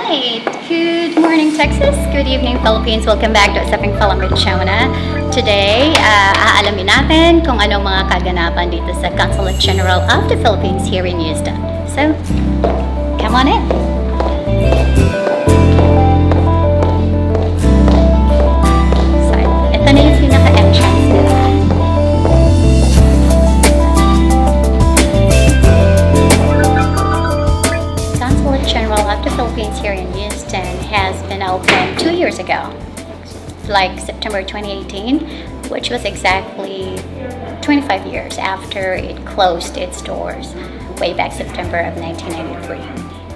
Alright, good morning Texas, good evening Philippines. Welcome back to USAPANG FIL-AM with CHONA. Today, aalamin natin kung anong mga kaganapan dito sa Consulate General of the Philippines here in Houston. So, come on in. So, ito na yung pinaka-entrance nila. Consulate General of the Philippines here in Houston has been opened 2 years ago, like September 2018, which was exactly 25 years after it closed its doors way back September of 1993.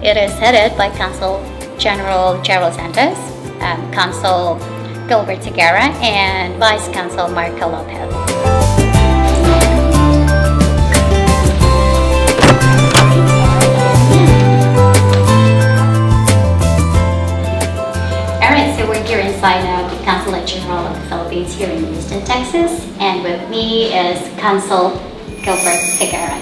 It is headed by Consul General Gerald Santos, Consul Gilbert Segarra, and Vice Consul Marco Lopez. Inside of the Consulate General of the Philippines here in Houston, Texas, and with me is Consul Gilbert Segarra.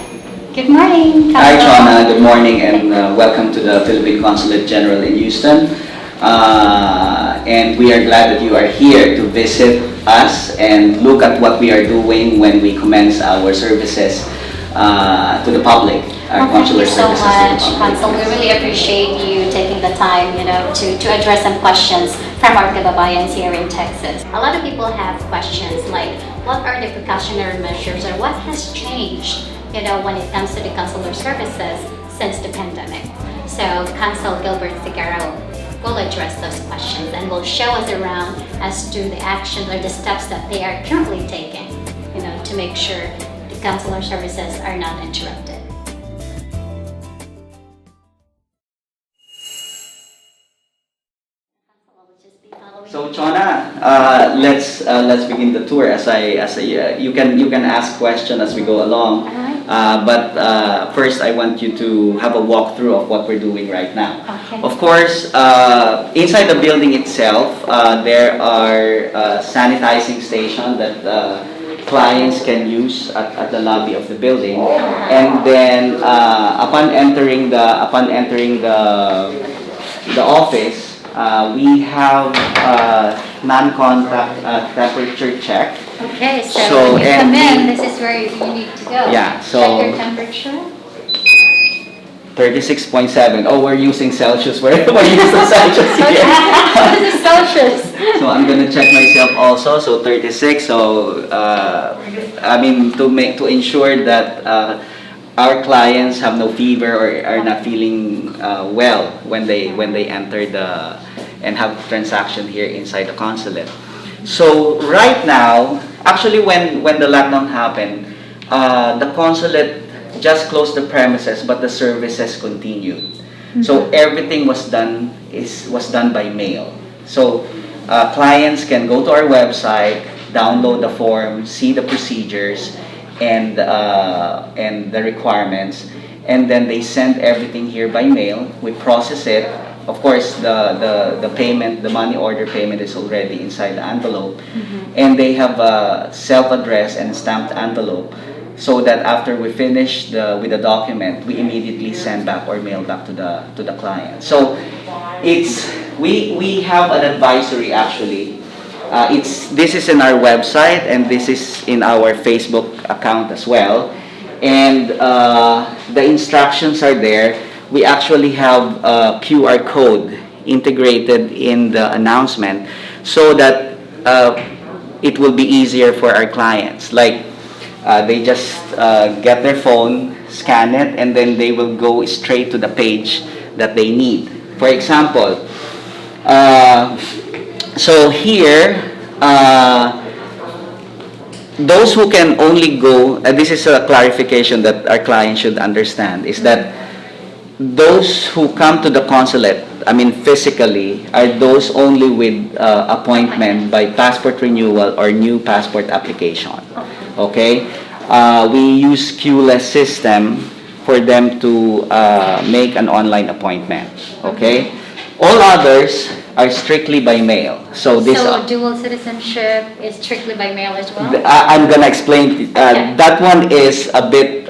Good morning, Consul. Hi, CHONA. Good morning, and welcome to the Philippine Consulate General in Houston. And we are glad that you are here to visit us and look at what we are doing when we commence our services to the public. Thank you so much, Consul. We really appreciate you taking the time, to address some questions from our kababayans here in Texas. A lot of people have questions like, what are the precautionary measures or what has changed, when it comes to the consular services since the pandemic? So Consul Gilbert Segarra will address those questions and will show us around as to the actions or the steps that they are currently taking, to make sure the consular services are not interrupted. So CHONA, let's begin the tour. You can ask questions as we go along. But first, I want you to have a walkthrough of what we're doing right now. Okay. Of course, inside the building itself, there are sanitizing stations that clients can use at the lobby of the building. And then, upon entering the office, we have non-contact temperature check. Okay, so when you come in, this is where you need to go. Yeah, so check your temperature. 36.7. Oh, we're using Celsius. We're using Celsius here. This is Celsius. So I'm gonna check myself also. So 36. So to ensure that our clients have no fever or are not feeling well when they enter and have transaction here inside the consulate. So right now, actually when the lockdown happened, the consulate just closed the premises, but the services continued. So everything was done by mail. So clients can go to our website, download the form, see the procedures and the requirements, and then they send everything here by mail. We process it. Of course, the payment, the money order payment is already inside the envelope, and they have a self-addressed and stamped envelope, so that after we finish with the document, we immediately send back or mail back to the client. So we have an advisory actually. This is in our website and this is in our Facebook account as well, and the instructions are there. We actually have a QR code integrated in the announcement so that it will be easier for our clients. Like they just get their phone, scan it, and then they will go straight to the page that they need. For example, so here, those who can only go, this is a clarification that our client should understand, is that those who come to the consulate, physically, are those only with appointment by passport renewal or new passport application. Okay? We use queueless system for them to make an online appointment. Okay? All others are strictly by mail. So dual citizenship is strictly by mail as well? I'm gonna explain. That one is a bit,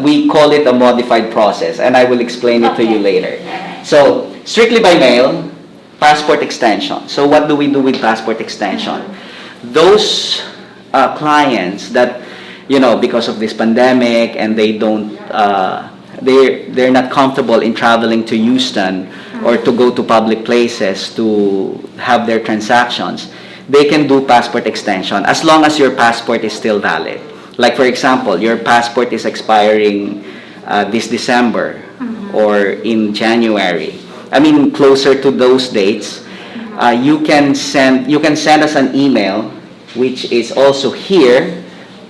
we call it a modified process, and I will explain it to you later. So strictly by mail, passport extension. So what do we do with passport extension? Those clients that, because of this pandemic and they don't, they're not comfortable in traveling to Houston or to go to public places to have their transactions, they can do passport extension as long as your passport is still valid. Like for example, your passport is expiring this December or in January. I mean, closer to those dates, you can send us an email, which is also here,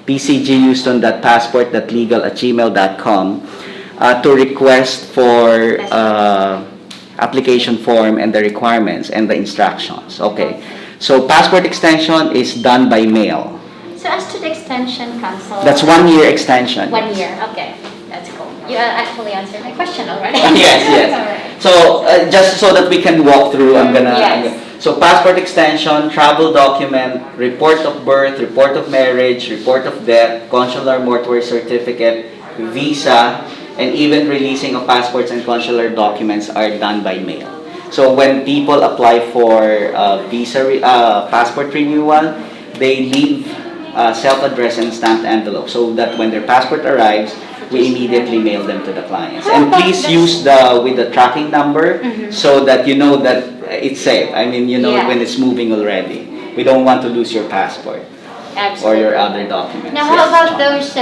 pcghouston.passport.legal@gmail.com, to request for application form and the requirements and the instructions. Okay. So passport extension is done by mail. So as to the extension, Council. That's 1 year extension. 1 year, okay. That's cool. You actually answered my question already. Yes. Alright. So just so that we can walk through, Yes. So passport extension, travel document, report of birth, report of marriage, report of death, consular mortuary certificate, visa, and even releasing of passports and consular documents are done by mail. So when people apply for passport renewal, they leave self-addressed and stamped envelope so that when their passport arrives, we immediately mail them to the clients. And please use with the tracking number so that you know that it's safe. I mean, when it's moving already. We don't want to lose your passport or your other documents. Now, how about those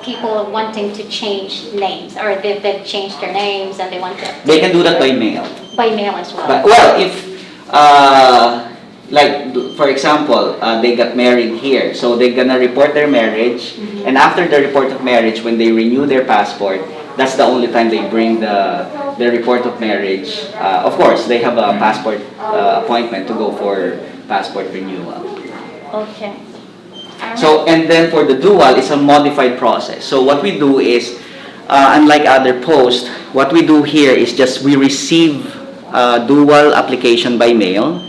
people wanting to change names, or they've changed their names and they want to... They can do that by mail. By mail as well? Well, if, like, for example, they got married here, so they're gonna report their marriage, and after the report of marriage, when they renew their passport, that's the only time they bring the report of marriage. Of course, they have a passport appointment to go for passport renewal. Okay. So, and then for the dual, it's a modified process. So what we do is, unlike other posts, what we do here is just we receive dual application by mail.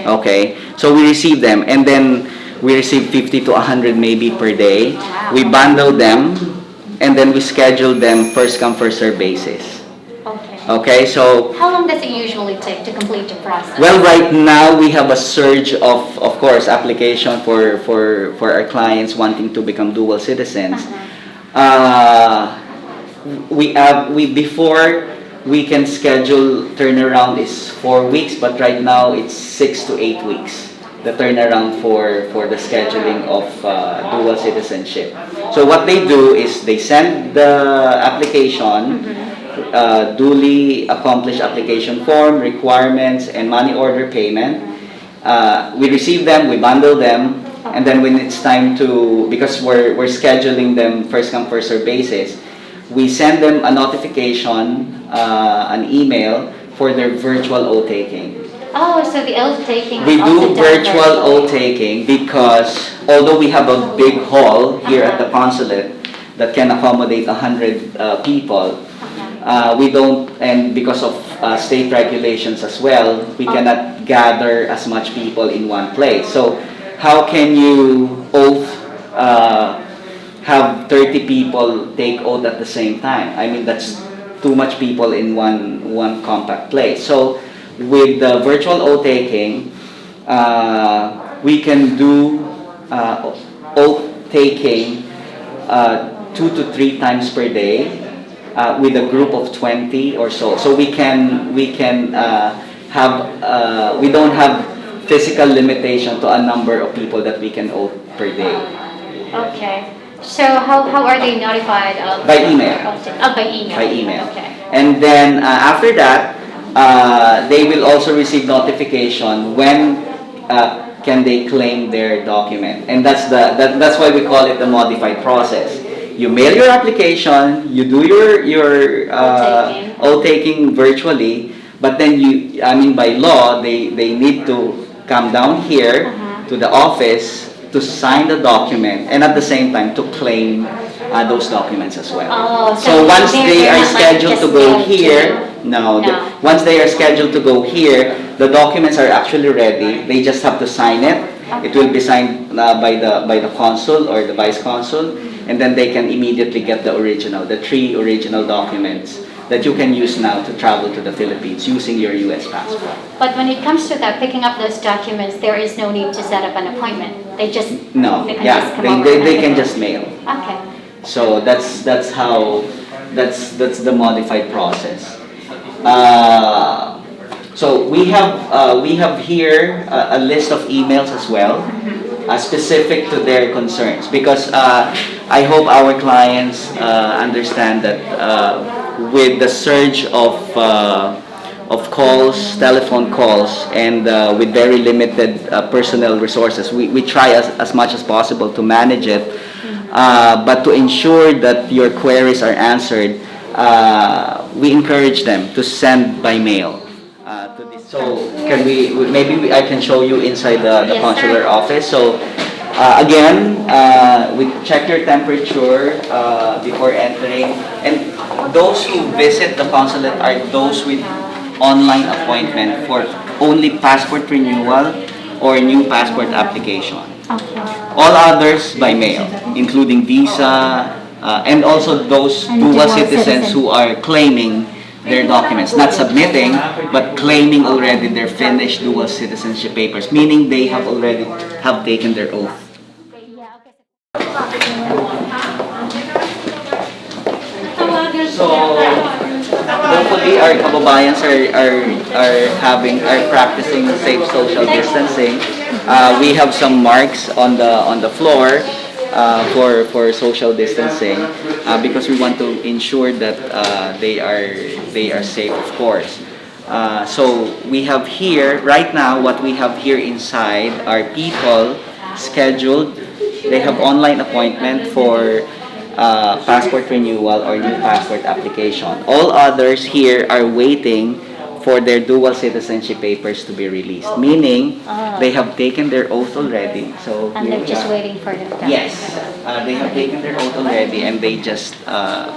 Okay. So we receive them, and then we receive 50 to 100 maybe per day. Wow. We bundle them, and then we schedule them first come first serve basis. Okay, so how long does it usually take to complete the process? well, right now we have a surge of course, application for our clients wanting to become dual citizens. Before we can schedule turnaround is 4 weeks, but right now it's 6 to 8 weeks. The turnaround for the scheduling of dual citizenship. So what they do is they send the application. Duly accomplished application form, requirements, and money order payment. We receive them, we bundle them, and then when it's time to, because we're scheduling them first come first serve basis, we send them a notification, an email for their virtual oath taking. Oh, so the oath taking. We do virtual oath taking because although we have a big hall here at the Consulate that can accommodate 100 people, we don't, and because of state regulations as well, we cannot gather as much people in one place. So how can you have 30 people take oath at the same time? I mean, that's too much people in one compact place. So with the virtual oath taking, we can do oath taking 2 to 3 times per day. With a group of 20 or so. So we don't have physical limitation to a number of people that we can oath per day. Okay. So how are they notified of? By email. By email. By email. Okay. And then after that, they will also receive notification when can they claim their document. And that's why we call it the modified process. You mail your application, you do your oath taking virtually, but then by law, they need to come down here to the office to sign the document and at the same time to claim those documents as well. Oh, so once they are scheduled to go here, once they are scheduled to go here, the documents are actually ready. They just have to sign it. It will be signed by the consul or the vice consul. And then they can immediately get the 3 original documents that you can use now to travel to the Philippines using your US passport. But when it comes to that, picking up those documents, there is no need to set up an appointment. They just No, they can yeah, just come over they and- can just mail. Okay. So that's how that's the modified process. Uh, so we have here a list of emails as well, specific to their concerns, because I hope our clients understand that with the surge of calls, telephone calls, and with very limited personnel resources, we try as much as possible to manage it. But to ensure that your queries are answered, we encourage them to send by mail. To this. So can I can show you inside the Yes, consular sir. office. So again, we check your temperature before entering, and those who visit the consulate are those with online appointment for only passport renewal or new passport application. Okay. All others by mail, including visa, and also those And dual dual citizens citizen. who are claiming their documents, not submitting, but claiming already their finished dual citizenship papers, meaning they have already have taken their oath. So hopefully our kababayans are practicing safe social distancing. We have some marks on the floor for social distancing because we want to ensure that they are safe, of course. So we have here right now, what we have here inside are people scheduled. They have online appointment for passport renewal or new passport application. All others here are waiting for their dual citizenship papers to be released, meaning they have taken their oath already. So And they're just waiting for them. yes, they have taken their oath already, and they just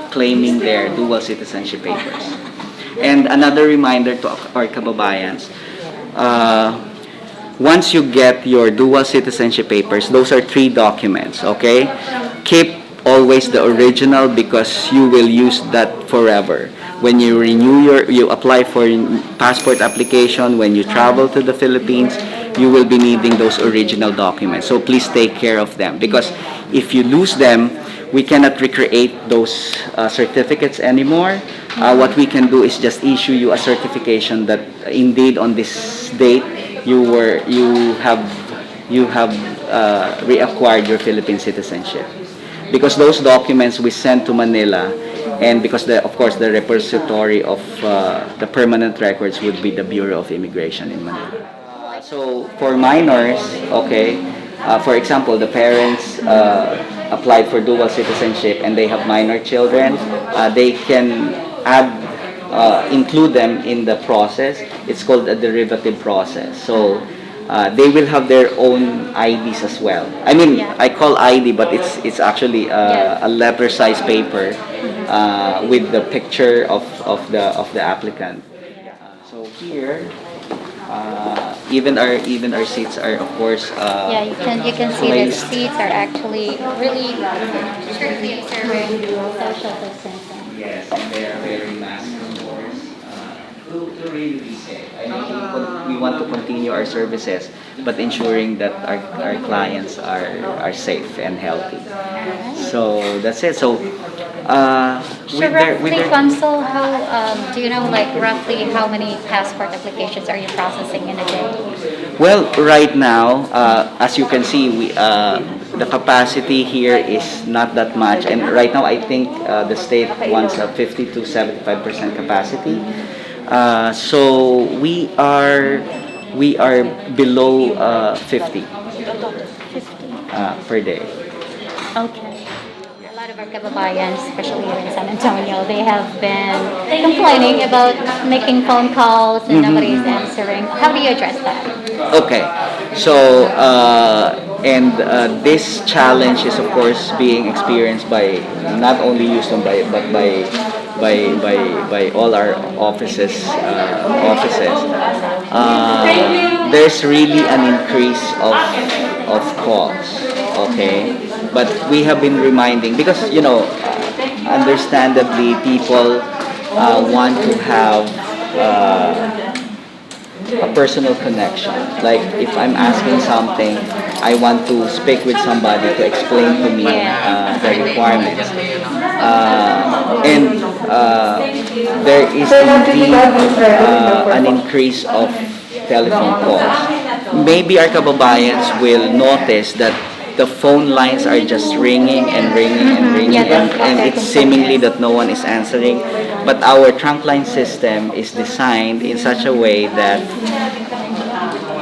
claiming their dual citizenship papers. And another reminder to our kababayans, once you get your dual citizenship papers, those are 3 documents, okay? Keep always the original because you will use that forever. When you you apply for passport application, when you travel to the Philippines, you will be needing those original documents. So please take care of them, because if you lose them, we cannot recreate those certificates anymore. What we can do is just issue you a certification that indeed on this date you have reacquired your Philippine citizenship. Because those documents we send to Manila, and because of course the repository of the permanent records would be the Bureau of Immigration in Manila. So for minors, okay, for example, the parents applied for dual citizenship and they have minor children, they can include them in the process. It's called a derivative process. So they will have their own IDs as well. I mean, Yeah. I call ID, but it's actually a letter-sized paper with the picture of the applicant. So here, even our seats are of course. Yeah, you can see the placed. seats are actually really strictly observing social distancing. Yes, and they are very masked, of course, to really be safe. I mean, we want to continue our services, but ensuring that our clients are safe and healthy. So that's it. So, So roughly, Consul, how do you know, like roughly how many passport applications are you processing in a day? well, right now, as you can see, the capacity here is not that much, and right now I think the state wants a 50 to 75% capacity. So we are below 50 per day. Okay. A lot of our kababayans, especially here in San Antonio, they have been complaining about making phone calls and nobody's answering. How do you address that? Okay, so and this challenge is of course being experienced by not only Houston but by all our offices. There's really an increase of calls. Okay, but we have been reminding, because understandably people want to have a personal connection. Like if I'm asking something, I want to speak with somebody to explain to me the requirements. And there is indeed an increase of telephone calls. Maybe our kababayans will notice that the phone lines are just ringing and ringing and ringing, and it's seemingly that no one is answering. But our trunk line system is designed in such a way that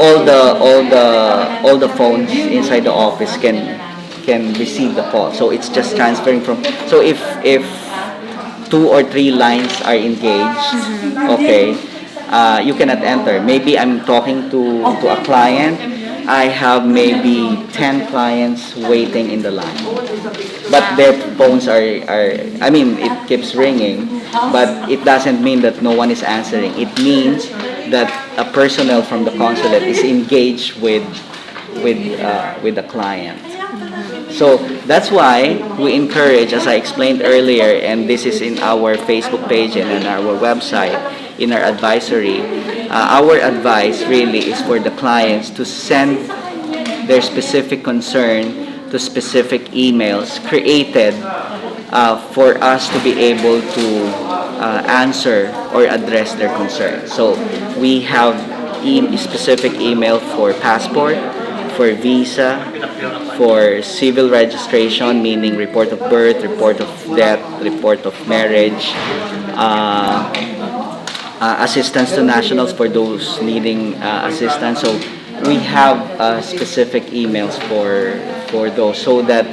all the phones inside the office can receive the call. So it's just transferring from. So if two or three lines are engaged, okay, you cannot enter. Maybe I'm talking to a client. I have maybe 10 clients waiting in the line. But their phones I mean, it keeps ringing, but it doesn't mean that no one is answering. It means that a personnel from the consulate is engaged with the client. So that's why we encourage, as I explained earlier, and this is in our Facebook page and on our website, in our advisory, our advice really is for the clients to send their specific concern to specific emails created for us to be able to answer or address their concerns. So we have specific email for passport, for visa, for civil registration, meaning report of birth, report of death, report of marriage, assistance to nationals for those needing assistance. So we have specific emails for those, so that,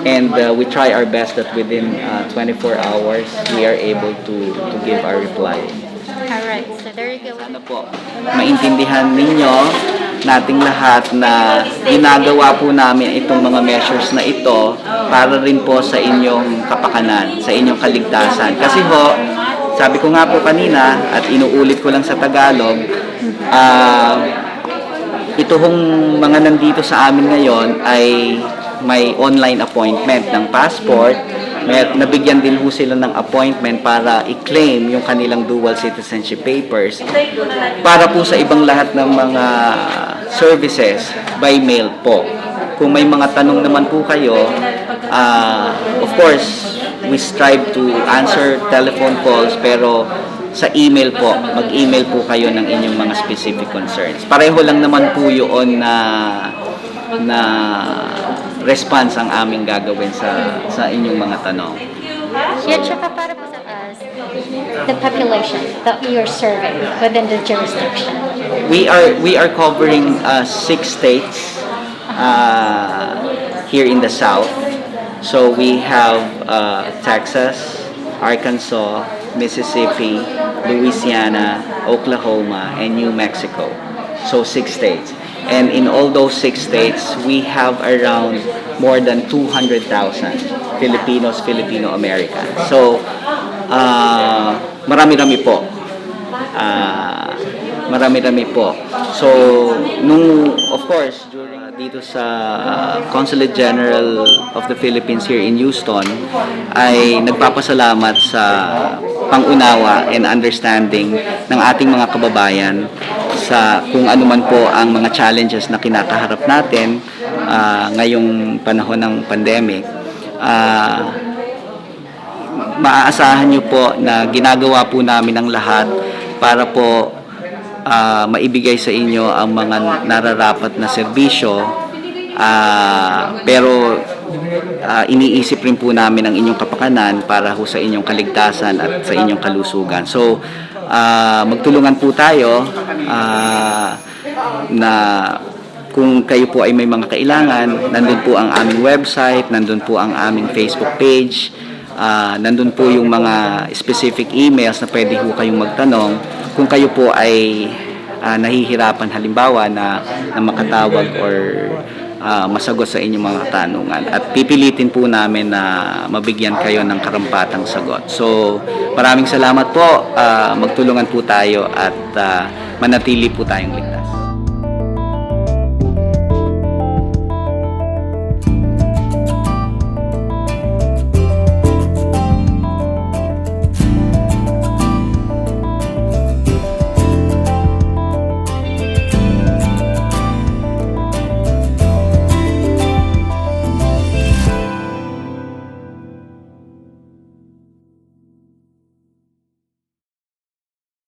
and we try our best that within 24 hours we are able to give our reply. Alright, so there you go. Sana po maintindihan ninyo nating lahat na ginagawa po namin itong mga measures na ito para rin po sa inyong kapakanan, sa inyong kaligtasan. Kasi ho, sabi ko nga po kanina at inuulit ko lang sa Tagalog, ito hong mga nandito sa amin ngayon ay may online appointment ng passport. Nabigyan din ho sila ng appointment para i-claim yung kanilang dual citizenship papers. Para po sa ibang lahat ng mga services, by mail po. Kung may mga tanong naman po kayo, of course, we strive to answer telephone calls, pero sa email po, mag-email po kayo ng inyong mga specific concerns. Pareho lang naman po yun na response ang aming gagawin sa inyong mga tanong. Yeah, tsaka para po sa the population that you're serving within the jurisdiction. We are covering 6 states here in the south. So we have Texas, Arkansas, Mississippi, Louisiana, Oklahoma, and New Mexico. So 6 states. And in all those 6 states, we have around more than 200,000 Filipinos, Filipino-Americans. So, marami-rami po. Marami-rami po. So, of course, during dito sa Consulate General of the Philippines here in Houston, ay nagpapasalamat sa pangunawa and understanding ng ating mga kababayan sa kung ano man po ang mga challenges na kinakaharap natin ngayong panahon ng pandemic. Maaasahan nyo po na ginagawa po namin ang lahat para po maibigay sa inyo ang mga nararapat na serbisyo, pero iniisip rin po namin ang inyong kapakanan para ho sa inyong kaligtasan at sa inyong kalusugan. So, magtulungan po tayo na kung kayo po ay may mga kailangan, nandun po ang aming website, nandun po ang aming Facebook page, nandun po yung mga specific emails na pwede ho kayong magtanong kung kayo po ay nahihirapan halimbawa na makatawag or masagot sa inyong mga tanungan, at pipilitin po namin na mabigyan kayo ng karampatang sagot. So maraming salamat po, magtulungan po tayo at manatili po tayong ligtas.